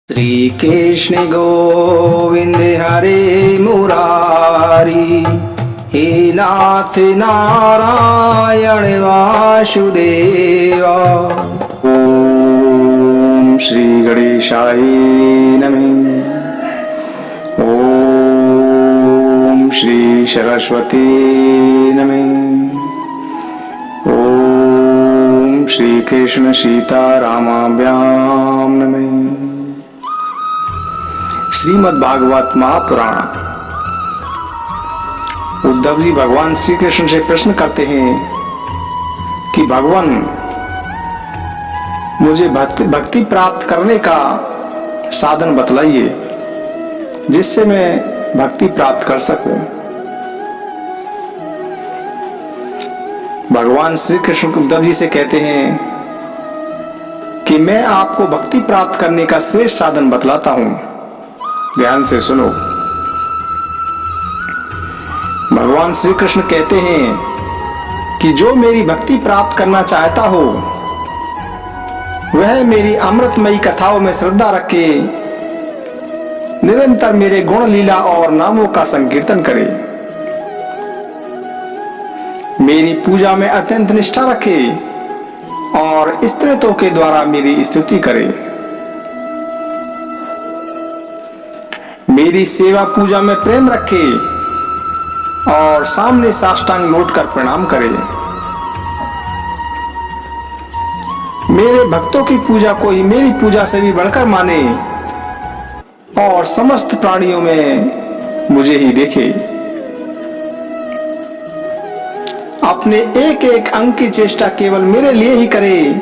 श्री कृष्ण गोविंद हरे मुरारी, हे नाथ नारायण वासुदेवा। ओम श्री गणेशाय नमः। ओम श्री सरस्वती नमः। ओम श्री कृष्ण सीतारामाभ्याम नमः। श्रीमद् भागवत महापुराण। उद्धव जी भगवान श्री कृष्ण से प्रश्न करते हैं कि भगवान, मुझे भक्ति प्राप्त करने का साधन बतलाइए जिससे मैं भक्ति प्राप्त कर सकूं। भगवान श्री कृष्ण उद्धव जी से कहते हैं कि मैं आपको भक्ति प्राप्त करने का श्रेष्ठ साधन बतलाता हूं, ध्यान से सुनो। भगवान श्री कृष्ण कहते हैं कि जो मेरी भक्ति प्राप्त करना चाहता हो वह मेरी अमृतमयी कथाओं में श्रद्धा रखे, निरंतर मेरे गुण लीला और नामों का संकीर्तन करे, मेरी पूजा में अत्यंत निष्ठा रखे और स्तुतियों के द्वारा मेरी स्तुति करे, मेरी सेवा पूजा में प्रेम रखे और सामने साष्टांग लौटकर प्रणाम करे, मेरे भक्तों की पूजा को ही मेरी पूजा से भी बढ़कर माने और समस्त प्राणियों में मुझे ही देखे, अपने एक एक अंग की चेष्टा केवल मेरे लिए ही करे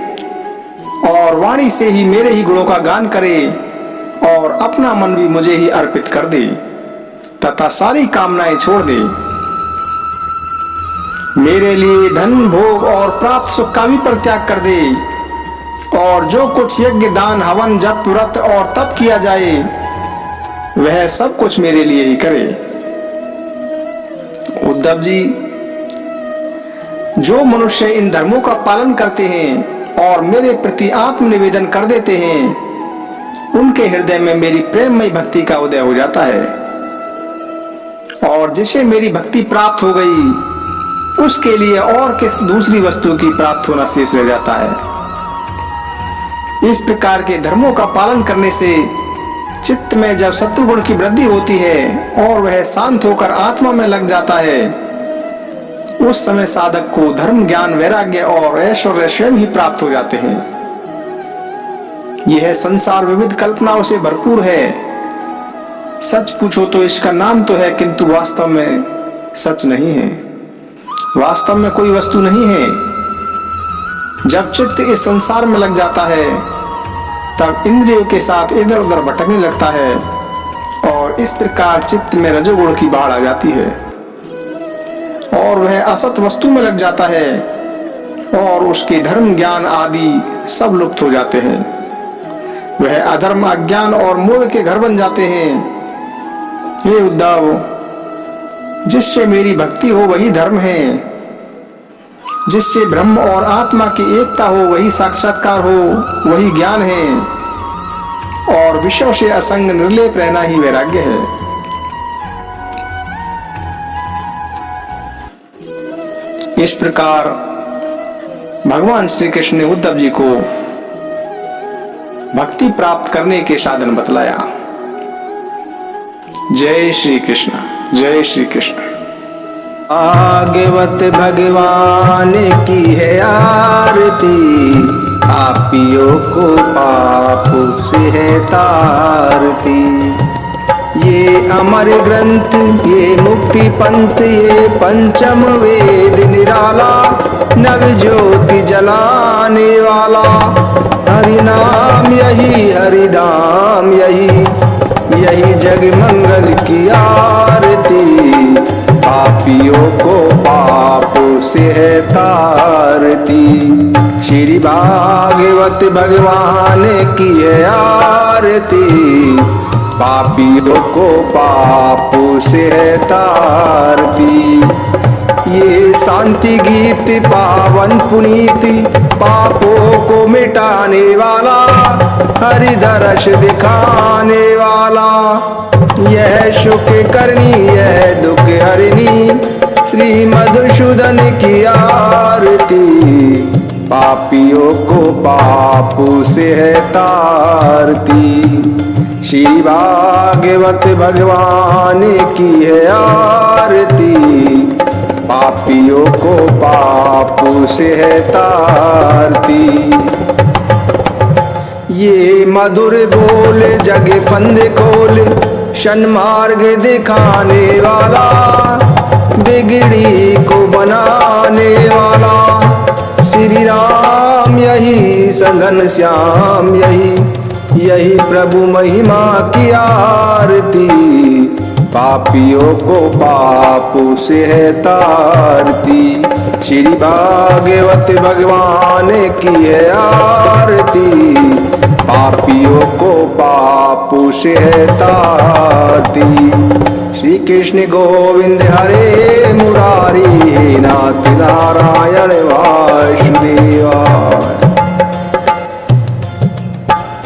और वाणी से ही मेरे ही गुणों का गान करे और अपना मन भी मुझे ही अर्पित कर दे तथा सारी कामनाएं छोड़ दे, मेरे लिए धन भोग और प्राप्त सुख का भी परित्याग कर दे और जो कुछ यज्ञ दान हवन जप व्रत और तप किया जाए वह सब कुछ मेरे लिए ही करे। उद्धव जी, जो मनुष्य इन धर्मों का पालन करते हैं और मेरे प्रति आत्मनिवेदन कर देते हैं उनके हृदय में मेरी प्रेममयी भक्ति का उदय हो जाता है और जिसे मेरी भक्ति प्राप्त हो गई उसके लिए और किस दूसरी वस्तु की प्राप्त होना शेष रह जाता है। इस प्रकार के धर्मों का पालन करने से चित्त में जब सत्वगुण की वृद्धि होती है और वह शांत होकर आत्मा में लग जाता है उस समय साधक को धर्म ज्ञान वैराग्य और ऐश्वर्य स्वयं ही प्राप्त हो जाते हैं। यह संसार विविध कल्पनाओं से भरपूर है, सच पूछो तो इसका नाम तो है किंतु वास्तव में सच नहीं है, वास्तव में कोई वस्तु नहीं है। जब चित्त इस संसार में लग जाता है तब इंद्रियों के साथ इधर उधर भटकने लगता है और इस प्रकार चित्त में रजोगुण की बाढ़ आ जाती है और वह असत वस्तु में लग जाता है और उसके धर्म ज्ञान आदि सब लुप्त हो जाते हैं। वह अधर्म अज्ञान और मोह के घर बन जाते हैं। हे उद्धव, जिससे मेरी भक्ति हो वही धर्म है, जिससे ब्रह्म और आत्मा की एकता हो वही साक्षात्कार हो, वही ज्ञान है और विषयों से असंग निर्लेप रहना ही वैराग्य है। इस प्रकार भगवान श्री कृष्ण ने उद्धव जी को भक्ति प्राप्त करने के साधन बतलाया। जय श्री कृष्ण, जय श्री कृष्ण। भागवत भगवान की है आरती, पापियों को पाप से है तारती। ये अमर ग्रंथ, ये मुक्ति पंथ, ये पंचम वेद निराला, नव ज्योति जलाने वाला। हरि नाम यही, हरि धाम यही, यही जग मंगल की आरती। पापियों को पाप से है तारती। श्री भागवत भगवान की है आरती, पापियों को पाप से है तारती। ये शांति गीत पावन पुनीति, पापों को मिटाने वाला, हरि दर्श दिखाने वाला। यह शुक करनी यह दुख हरनी, श्री मधुसूदन की आरती। पापियों को पापों से है तारती, श्री भागवत भगवान की है आरती। पापियों को पापों से है तारती। ये मधुर बोल जग फंद खोल, सन्मार्ग दिखाने वाला, बिगड़ी को बनाने वाला। श्री राम यही सघन श्याम यही प्रभु महिमा की आरती। पापियों को पापों से है तारती, श्री भागवत भगवान की है आरती। पापियों को पापों से है तारती। श्री कृष्ण गोविंद हरे मुरारी।